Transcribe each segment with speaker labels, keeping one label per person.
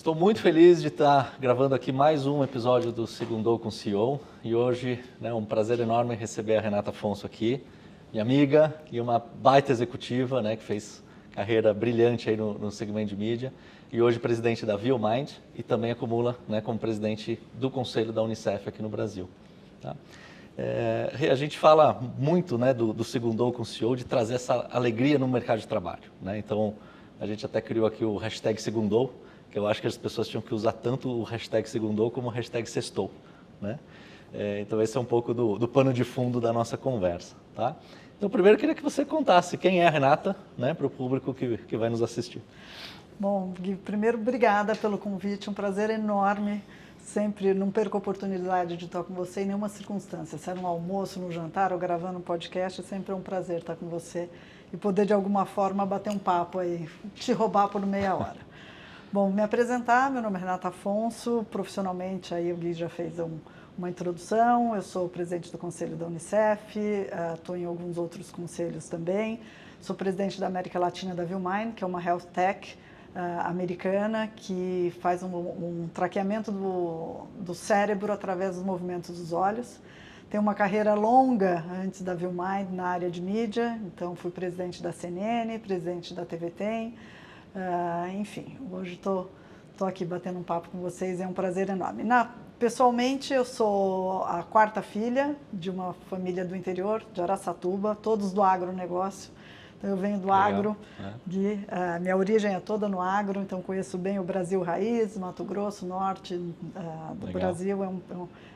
Speaker 1: Estou muito feliz de estar gravando aqui mais um episódio do Segundou com o CEO e hoje é um prazer enorme receber a Renata Afonso aqui, minha amiga e uma baita executiva, que fez carreira brilhante aí no segmento de mídia e hoje presidente da ViewMind e também acumula como presidente do Conselho da Unicef aqui no Brasil. Tá? A gente fala muito do Segundou com o CEO de trazer essa alegria no mercado de trabalho. Então, a gente até criou aqui o hashtag Segundou, que eu acho que as pessoas tinham que usar tanto o hashtag Segundou como o hashtag Sextou. Então, esse é um pouco do pano de fundo da nossa conversa. Tá? Então, primeiro, eu queria que você contasse quem é a Renata, para o público que vai nos assistir.
Speaker 2: Bom, Gui, primeiro, obrigada pelo convite, um prazer enorme. Sempre não perco a oportunidade de estar com você em nenhuma circunstância, se é no almoço, no jantar ou gravando um podcast, sempre é um prazer estar com você e poder de alguma forma bater um papo aí, te roubar por meia hora. Bom, me apresentar, meu nome é Renata Afonso, profissionalmente aí o Gui já fez uma introdução, eu sou presidente do Conselho da Unicef, estou em alguns outros conselhos também, sou presidente da América Latina da ViewMind, que é uma health tech americana que faz um traqueamento do cérebro através dos movimentos dos olhos. Tenho uma carreira longa antes da ViewMind na área de mídia, então fui presidente da CNN, presidente da TV Tem, enfim, hoje estou aqui batendo um papo com vocês, é um prazer enorme. Pessoalmente, eu sou a quarta filha de uma família do interior, de Araçatuba, todos do agronegócio. Então, eu venho do agro, minha origem é toda no agro, então conheço bem o Brasil raiz, Mato Grosso, norte do Brasil,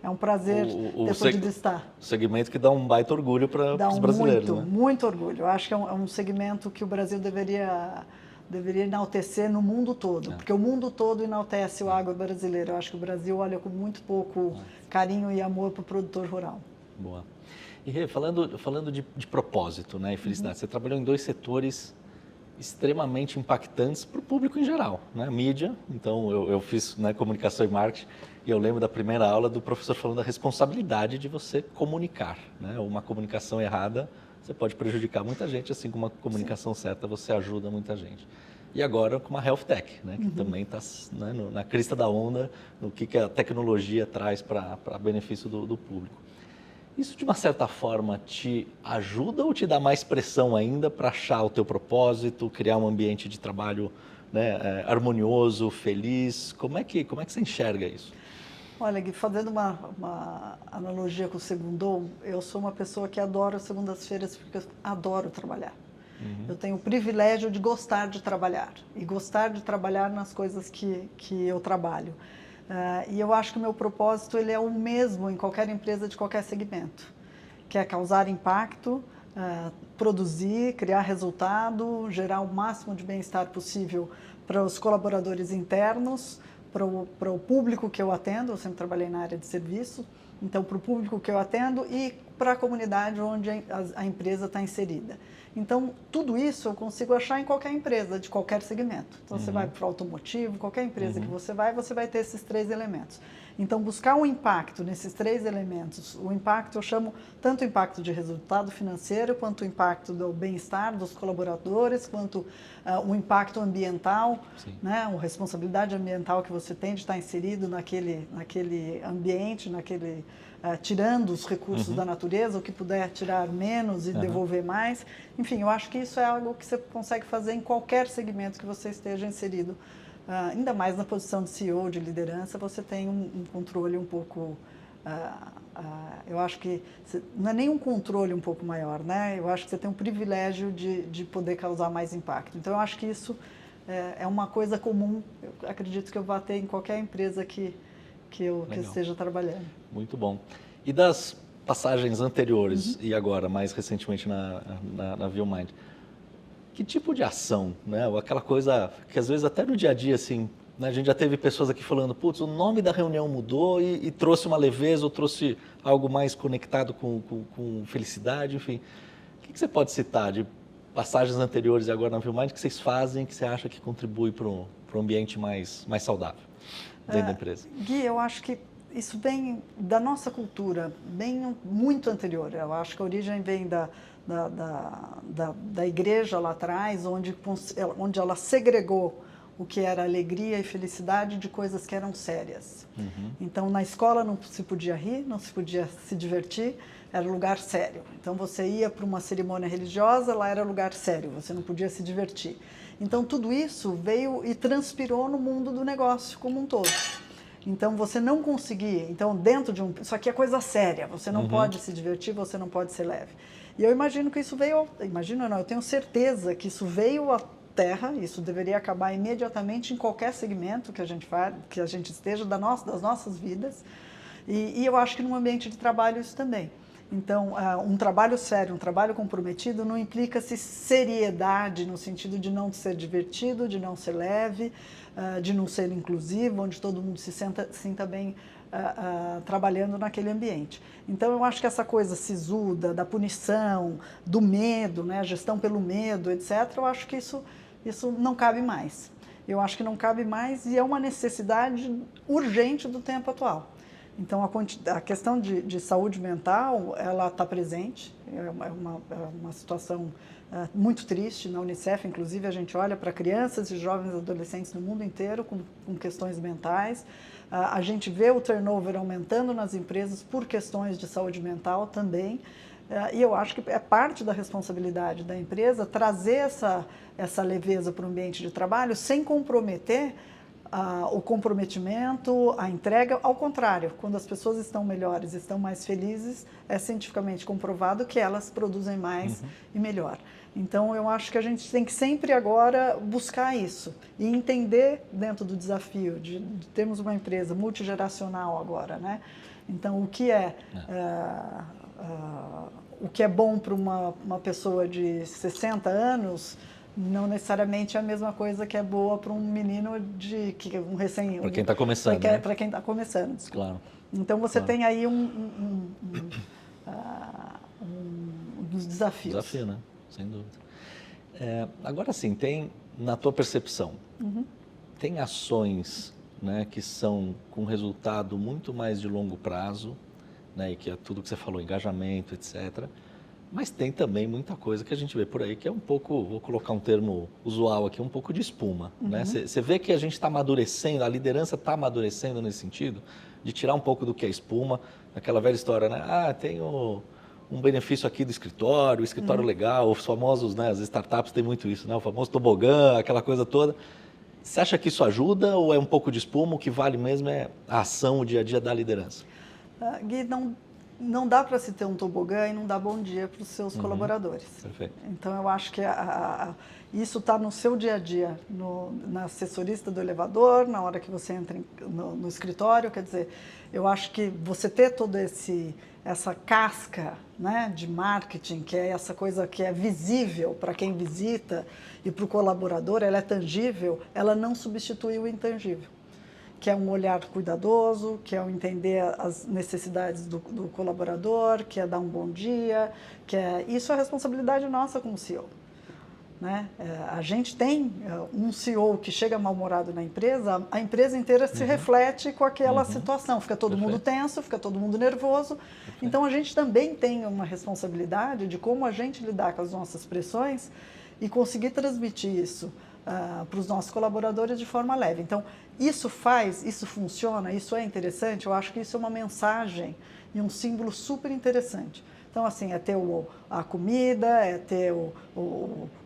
Speaker 2: é um prazer ter podido estar.
Speaker 1: O segmento que dá um baita orgulho para os brasileiros.
Speaker 2: Muito orgulho, eu acho que é um segmento que o Brasil deveria enaltecer no mundo todo, porque o mundo todo enaltece o agro brasileiro, eu acho que o Brasil olha com muito pouco carinho e amor para o produtor rural.
Speaker 1: Boa. E Rê, falando de propósito e felicidade, você trabalhou em dois setores extremamente impactantes para o público em geral. Mídia, então eu fiz comunicação e marketing e eu lembro da primeira aula do professor falando da responsabilidade de você comunicar. Uma comunicação errada, você pode prejudicar muita gente, assim como uma comunicação certa você ajuda muita gente. E agora com uma health tech, que também está na crista da onda, no que a tecnologia traz para benefício do público. Isso, de uma certa forma, te ajuda ou te dá mais pressão ainda para achar o teu propósito, criar um ambiente de trabalho harmonioso, feliz? Como é que você enxerga isso?
Speaker 2: Olha, Gui, fazendo uma analogia com o Segundou, eu sou uma pessoa que adora segundas-feiras porque eu adoro trabalhar. Eu tenho o privilégio de gostar de trabalhar e gostar de trabalhar nas coisas que eu trabalho. E eu acho que o meu propósito ele é o mesmo em qualquer empresa de qualquer segmento, que é causar impacto, produzir, criar resultado, gerar o máximo de bem-estar possível para os colaboradores internos, para o público que eu atendo, eu sempre trabalhei na área de serviço, então para o público que eu atendo e para a comunidade onde a empresa está inserida. Então, tudo isso eu consigo achar em qualquer empresa, de qualquer segmento. Então, você vai para o automotivo, qualquer empresa que você vai ter esses três elementos. Então, buscar um impacto nesses três elementos, o impacto eu chamo tanto o impacto de resultado financeiro, quanto o impacto do bem-estar dos colaboradores, quanto o impacto ambiental, a responsabilidade ambiental que você tem de estar inserido naquele ambiente, tirando os recursos da natureza, o que puder tirar menos e devolver mais. Enfim, eu acho que isso é algo que você consegue fazer em qualquer segmento que você esteja inserido. Ainda mais na posição de CEO, de liderança, você tem um controle um pouco... eu acho que não é nem um controle um pouco maior, Eu acho que você tem um privilégio de poder causar mais impacto. Então, eu acho que isso é uma coisa comum. Eu acredito que eu vá ter em qualquer empresa que eu esteja trabalhando.
Speaker 1: Muito bom. E das passagens anteriores e agora, mais recentemente na ViewMind, que tipo de ação, ou aquela coisa que às vezes até no dia a dia, assim, a gente já teve pessoas aqui falando, putz, o nome da reunião mudou e trouxe uma leveza ou trouxe algo mais conectado com felicidade, enfim. O que você pode citar de passagens anteriores e agora na ViewMind que vocês fazem, que você acha que contribui para um ambiente mais saudável dentro da empresa?
Speaker 2: Gui, eu acho que isso vem da nossa cultura, bem muito anterior. Eu acho que a origem vem da igreja lá atrás, onde ela segregou o que era alegria e felicidade de coisas que eram sérias. Então, na escola não se podia rir, não se podia se divertir, era lugar sério. Então, você ia para uma cerimônia religiosa, lá era lugar sério, você não podia se divertir. Então, tudo isso veio e transpirou no mundo do negócio como um todo. Então, você não conseguia, então, dentro de isso aqui é coisa séria, você não pode se divertir, você não pode ser leve. E eu imagino que isso veio, eu tenho certeza que isso veio à Terra, isso deveria acabar imediatamente em qualquer segmento que a gente que a gente esteja das nossas vidas, e eu acho que no ambiente de trabalho isso também. Então, um trabalho sério, um trabalho comprometido não implica-se seriedade no sentido de não ser divertido, de não ser leve, de não ser inclusivo, onde todo mundo se sinta bem trabalhando naquele ambiente. Então, eu acho que essa coisa sisuda, da punição, do medo, né, a gestão pelo medo, etc., eu acho que isso não cabe mais. Eu acho que não cabe mais e é uma necessidade urgente do tempo atual. Então, a questão de saúde mental, ela está presente, é uma situação muito triste. Na Unicef, inclusive, a gente olha para crianças e jovens adolescentes no mundo inteiro com questões mentais. A gente vê o turnover aumentando nas empresas por questões de saúde mental também. E eu acho que é parte da responsabilidade da empresa trazer essa leveza para o ambiente de trabalho sem comprometer o comprometimento, a entrega. Ao contrário, quando as pessoas estão melhores, estão mais felizes, é cientificamente comprovado que elas produzem mais e melhor. Então, eu acho que a gente tem que sempre agora buscar isso e entender dentro do desafio de termos uma empresa multigeracional agora, né? Então, o que é bom para uma pessoa de 60 anos não necessariamente é a mesma coisa que é boa para um menino
Speaker 1: para quem está começando, né?
Speaker 2: Para quem está começando, desculpa.
Speaker 1: Claro.
Speaker 2: Então você tem aí um desafio.
Speaker 1: Desafio, né? Sem dúvida. Agora sim, tem, na tua percepção, tem ações, né, que são com resultado muito mais de longo prazo, né, e que é tudo que você falou, engajamento, etc., mas tem também muita coisa que a gente vê por aí que é um pouco, vou colocar um termo usual aqui, um pouco de espuma. Né? Você vê que a gente está amadurecendo, a liderança está amadurecendo nesse sentido, de tirar um pouco do que é espuma, aquela velha história, né? Tem um benefício aqui do escritório, o escritório legal, os famosos, né, as startups têm muito isso, né? O famoso tobogã, aquela coisa toda. Você acha que isso ajuda ou é um pouco de espuma? O que vale mesmo é a ação, o dia a dia da liderança?
Speaker 2: Gui, não dá para se ter um tobogã e não dar bom dia para os seus colaboradores.
Speaker 1: Perfeito.
Speaker 2: Então, eu acho que isso está no seu dia a dia, na assessorista do elevador, na hora que você entra no escritório. Quer dizer, eu acho que você ter toda essa casca, né, de marketing, que é essa coisa que é visível para quem visita e para o colaborador, ela é tangível, ela não substitui o intangível, que é um olhar cuidadoso, que é o entender as necessidades do colaborador, que é dar um bom dia, isso é responsabilidade nossa como CEO. Né? A gente tem um CEO que chega mal-humorado na empresa, a empresa inteira se reflete com aquela situação, fica todo mundo tenso, fica todo mundo nervoso. Então, a gente também tem uma responsabilidade de como a gente lidar com as nossas pressões e conseguir transmitir isso para os nossos colaboradores de forma leve. Então, isso funciona, isso é interessante. Eu acho que isso é uma mensagem e um símbolo super interessante. Então, assim, é ter a comida, é ter o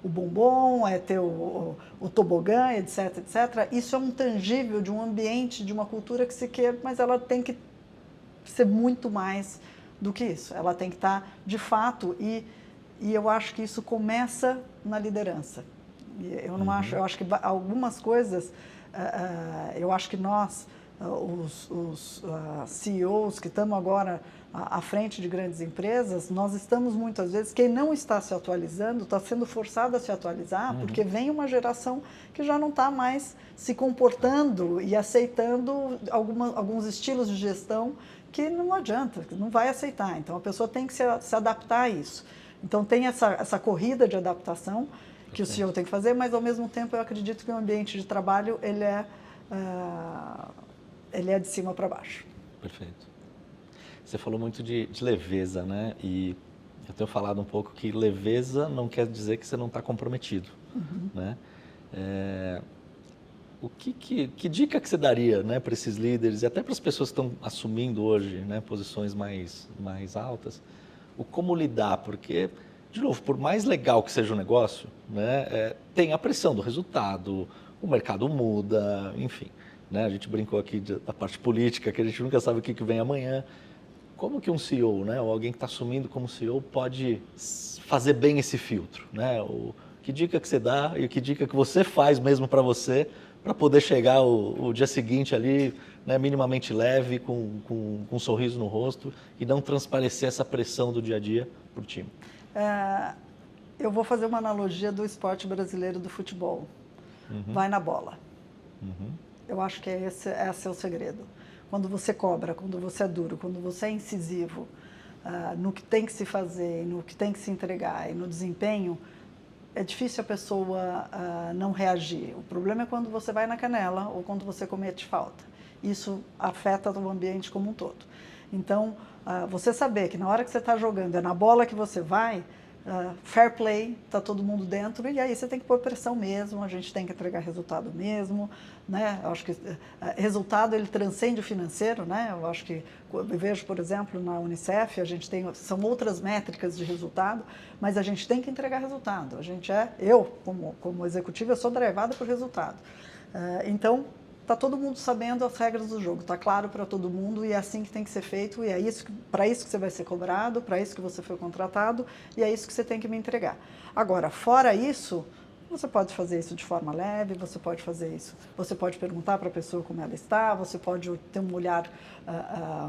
Speaker 2: bombom, é ter o tobogã, etc, etc. Isso é um tangível de um ambiente, de uma cultura que se quer, mas ela tem que ser muito mais do que isso. Ela tem que estar, de fato, e eu acho que isso começa na liderança. Eu não acho, eu acho que algumas coisas, eu acho que nós, os CEOs que estamos agora à frente de grandes empresas, nós estamos muitas vezes, quem não está se atualizando, está sendo forçado a se atualizar, porque vem uma geração que já não está mais se comportando e aceitando alguns estilos de gestão que não adianta, que não vai aceitar. Então, a pessoa tem que se adaptar a isso. Então, tem essa corrida de adaptação que o CEO tem que fazer, mas, ao mesmo tempo, eu acredito que o ambiente de trabalho, ele é de cima para baixo.
Speaker 1: Perfeito. Você falou muito de leveza, né? E eu tenho falado um pouco que leveza não quer dizer que você não está comprometido, né? Que dica que você daria, né, para esses líderes e até para as pessoas que estão assumindo hoje, né, posições mais altas, o como lidar? Porque, de novo, por mais legal que seja o negócio, né, tem a pressão do resultado, o mercado muda, enfim. Né, a gente brincou aqui da parte política, que a gente nunca sabe o que vem amanhã. Como que um CEO, né, ou alguém que está assumindo como CEO pode fazer bem esse filtro? Né? Que dica que você dá e que dica que você faz mesmo para você, para poder chegar o dia seguinte ali, né, minimamente leve, com um sorriso no rosto e não transparecer essa pressão do dia a dia para o time?
Speaker 2: Eu vou fazer uma analogia do esporte brasileiro do futebol. Vai na bola. Eu acho que esse é o segredo. Quando você cobra, quando você é duro, quando você é incisivo no que tem que se fazer, no que tem que se entregar e no desempenho, é difícil a pessoa não reagir. O problema é quando você vai na canela ou quando você comete falta. Isso afeta o ambiente como um todo. Então, você saber que na hora que você está jogando é na bola que você vai, fair play, está todo mundo dentro, e aí você tem que pôr pressão mesmo, a gente tem que entregar resultado mesmo, né? Eu acho que resultado ele transcende o financeiro, né? Eu acho que, eu vejo, por exemplo, na Unicef, a gente tem, são outras métricas de resultado, mas a gente tem que entregar resultado. Eu, como executiva, eu sou drivada por resultado. Então, está todo mundo sabendo as regras do jogo, está claro para todo mundo e é assim que tem que ser feito, e é para isso que você vai ser cobrado, para isso que você foi contratado e é isso que você tem que me entregar. Agora, fora isso, você pode fazer isso de forma leve, você pode fazer isso, você pode perguntar para a pessoa como ela está, você pode ter um olhar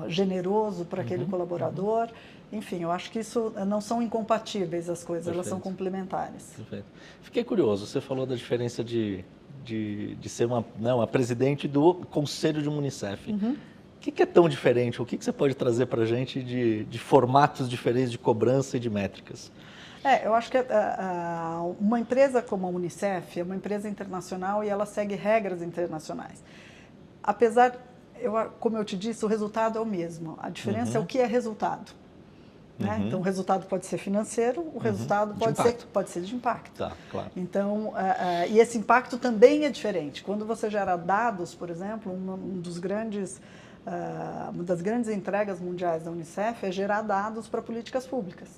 Speaker 2: generoso para aquele colaborador, enfim, eu acho que isso não são incompatíveis as coisas, Perfeito. Elas são complementares.
Speaker 1: Perfeito. Fiquei curioso, você falou da diferença de ser uma presidente do conselho de uma Unicef. O que é tão diferente? O que você pode trazer para a gente de formatos diferentes de cobrança e de métricas?
Speaker 2: Eu acho que uma empresa como a Unicef é uma empresa internacional e ela segue regras internacionais. Apesar, como eu te disse, o resultado é o mesmo. A diferença é o que é resultado. Né? Então, o resultado pode ser financeiro, o resultado pode ser de impacto.
Speaker 1: Tá, claro.
Speaker 2: Então, e esse impacto também é diferente. Quando você gera dados, por exemplo, uma das grandes entregas mundiais da Unicef é gerar dados para políticas públicas.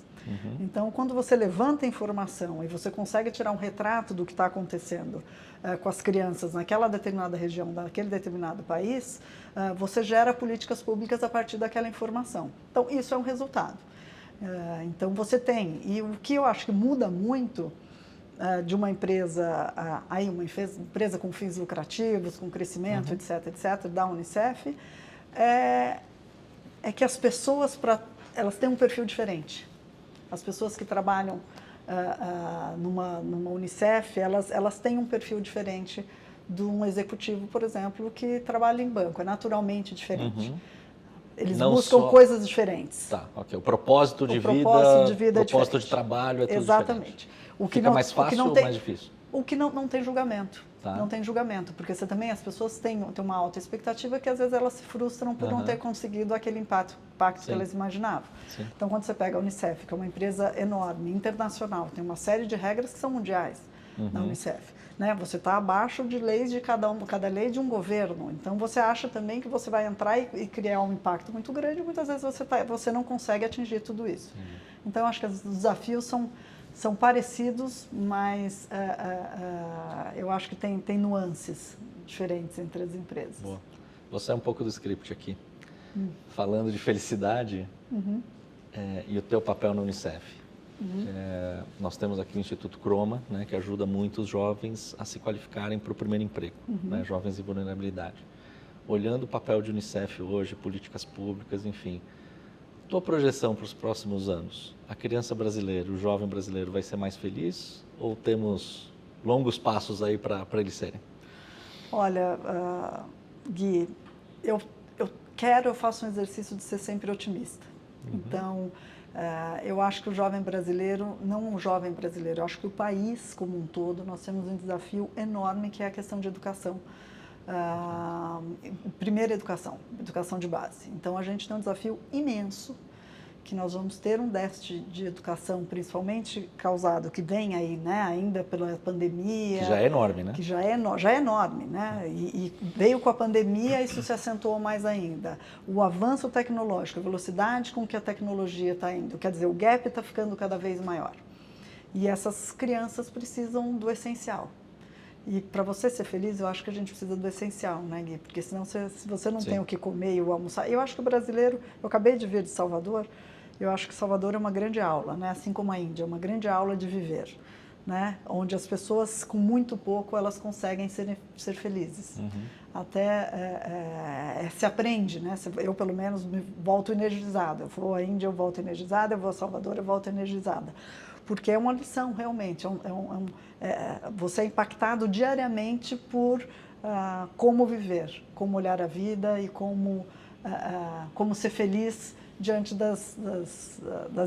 Speaker 2: Então, quando você levanta informação e você consegue tirar um retrato do que está acontecendo com as crianças naquela determinada região, daquele determinado país, você gera políticas públicas a partir daquela informação. Então, isso é um resultado. Então você tem, e o que eu acho que muda muito de uma empresa, uma empresa com fins lucrativos, com crescimento, etc., da Unicef, é que as pessoas, elas têm um perfil diferente. As pessoas que trabalham numa Unicef, elas têm um perfil diferente de um executivo, por exemplo, que trabalha em banco, é naturalmente diferente. Eles buscam coisas diferentes.
Speaker 1: Tá, ok. O propósito de vida, o propósito de trabalho é tudo
Speaker 2: Exatamente.
Speaker 1: diferente. Fica mais fácil ou mais difícil?
Speaker 2: O que não tem julgamento.
Speaker 1: Tá.
Speaker 2: Não tem julgamento, porque as pessoas têm uma alta expectativa que às vezes elas se frustram por não ter conseguido aquele impacto que elas imaginavam. Sim. Então, quando você pega a Unicef, que é uma empresa enorme, internacional, tem uma série de regras que são mundiais na Unicef. Né? Você está abaixo de leis de cada lei de um governo. Então, você acha também que você vai entrar e criar um impacto muito grande e muitas vezes você não consegue atingir tudo isso. Então, acho que os desafios são parecidos, mas eu acho que tem nuances diferentes entre as empresas.
Speaker 1: Boa. Você é um pouco do script aqui. Falando de felicidade e o teu papel na Unicef. Nós temos aqui o Instituto Croma, né, que ajuda muitos jovens a se qualificarem para o primeiro emprego, né, jovens em vulnerabilidade. Olhando o papel de Unicef hoje, políticas públicas, enfim, tua projeção para os próximos anos, a criança brasileira, o jovem brasileiro vai ser mais feliz ou temos longos passos aí para eles serem?
Speaker 2: Olha, Gui, eu faço um exercício de ser sempre otimista. Então, eu acho que o jovem brasileiro, não o jovem brasileiro, eu acho que o país como um todo, nós temos um desafio enorme que é a questão de educação. Primeira educação de base. Então, a gente tem um desafio imenso que nós vamos ter um déficit de educação, principalmente causado, que vem aí, né, ainda pela pandemia.
Speaker 1: Que já é enorme, né?
Speaker 2: Que já é enorme, né? E veio com a pandemia, isso se acentuou mais ainda. O avanço tecnológico, a velocidade com que a tecnologia está indo, quer dizer, o gap está ficando cada vez maior. E essas crianças precisam do essencial. E para você ser feliz, eu acho que a gente precisa do essencial, né, Gui? Porque senão, se você não tem o que comer e o almoçar... Eu acho que o brasileiro... Eu acabei de vir de Salvador, eu acho que Salvador é uma grande aula, né? Assim como a Índia, é uma grande aula de viver, né? Onde as pessoas, com muito pouco, elas conseguem ser felizes. Até se aprende, né? Eu, pelo menos, volto energizada. Eu vou à Índia, eu volto energizada, eu vou a Salvador, eu volto energizada. Porque é uma lição, realmente. Você é impactado diariamente por como viver, como olhar a vida e como ser feliz diante das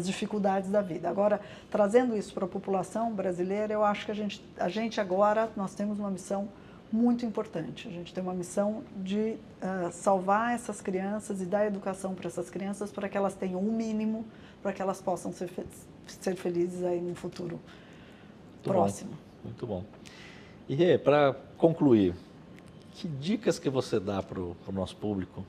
Speaker 2: dificuldades da vida. Agora, trazendo isso para a população brasileira, eu acho que a gente agora, nós temos uma missão muito importante. A gente tem uma missão de salvar essas crianças e dar educação para essas crianças para que elas tenham um mínimo, para que elas possam ser felizes aí no futuro próximo.
Speaker 1: Muito bom. E Rê, para concluir, que dicas que você dá para o nosso público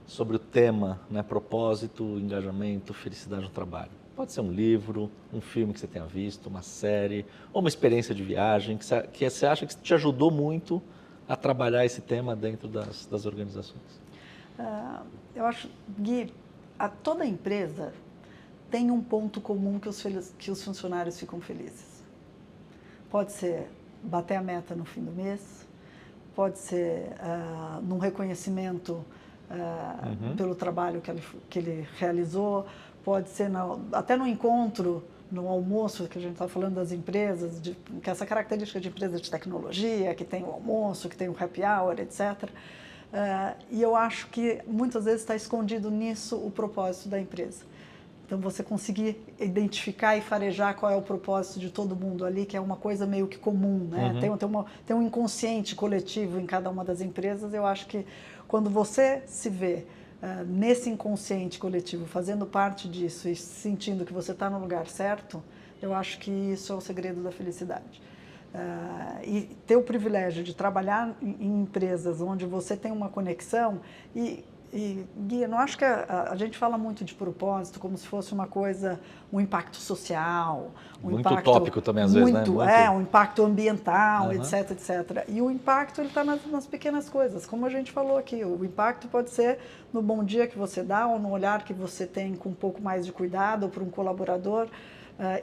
Speaker 1: sobre o tema, né, propósito, engajamento, felicidade no trabalho? Pode ser um livro, um filme que você tenha visto, uma série, ou uma experiência de viagem que você acha que te ajudou muito a trabalhar esse tema dentro das organizações.
Speaker 2: Eu acho, Gui, toda empresa tem um ponto comum que os funcionários ficam felizes. Pode ser bater a meta no fim do mês, pode ser num reconhecimento pelo trabalho que ele realizou, pode ser até no encontro, no almoço, que a gente está falando das empresas, que essa característica de empresa de tecnologia, que tem o almoço, que tem o happy hour, etc. E eu acho que muitas vezes está escondido nisso o propósito da empresa. Então, você conseguir identificar e farejar qual é o propósito de todo mundo ali, que é uma coisa meio que comum, né? Tem um inconsciente coletivo em cada uma das empresas. Eu acho que quando você se vê nesse inconsciente coletivo, fazendo parte disso e sentindo que você está no lugar certo, eu acho que isso é o segredo da felicidade. E ter o privilégio de trabalhar em empresas onde você tem uma conexão E, Gui, eu não acho que a gente fala muito de propósito como se fosse uma coisa, um impacto social,
Speaker 1: muito utópico também às vezes, né?
Speaker 2: Um impacto ambiental, etc, etc. E o impacto ele está nas pequenas coisas, como a gente falou aqui. O impacto pode ser no bom dia que você dá ou no olhar que você tem com um pouco mais de cuidado para um colaborador.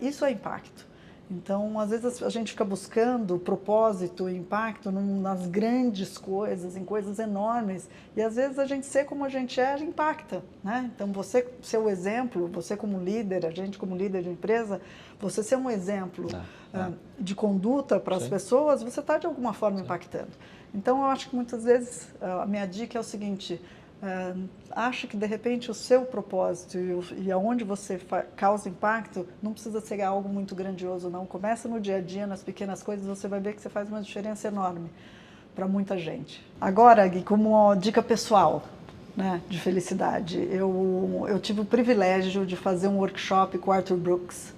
Speaker 2: Isso é impacto. Então, às vezes a gente fica buscando propósito e impacto nas grandes coisas, em coisas enormes, e às vezes a gente ser como a gente é, impacta, né? Então, você ser o exemplo, você como líder, a gente como líder de empresa, você ser um exemplo de conduta para as pessoas, você está de alguma forma impactando. Então, eu acho que muitas vezes a minha dica é o seguinte: acha que de repente o seu propósito e aonde você causa impacto não precisa ser algo muito grandioso, não. Começa no dia a dia, nas pequenas coisas, você vai ver que você faz uma diferença enorme para muita gente. Agora, Gui, como uma dica pessoal, né, de felicidade, eu tive o privilégio de fazer um workshop com o Arthur Brooks,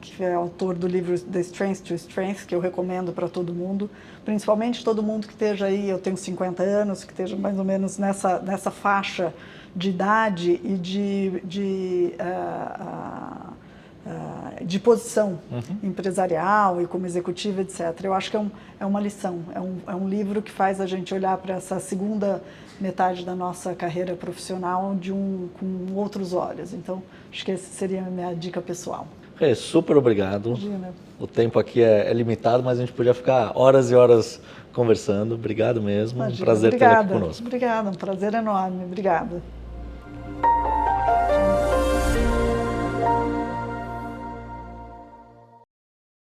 Speaker 2: que é autor do livro The Strength to Strength, que eu recomendo para todo mundo, principalmente todo mundo que esteja aí, eu tenho 50 anos, que esteja mais ou menos nessa faixa de idade e de posição empresarial e como executiva, etc. Eu acho que é uma lição, é um livro que faz a gente olhar para essa segunda metade da nossa carreira profissional com outros olhos. Então, acho que essa seria a minha dica pessoal.
Speaker 1: Super obrigado.
Speaker 2: Imagina.
Speaker 1: O tempo aqui é limitado, mas a gente podia ficar horas e horas conversando. Obrigado mesmo.
Speaker 2: Imagina.
Speaker 1: Um prazer ter aqui conosco.
Speaker 2: Obrigada, um prazer enorme. Obrigada.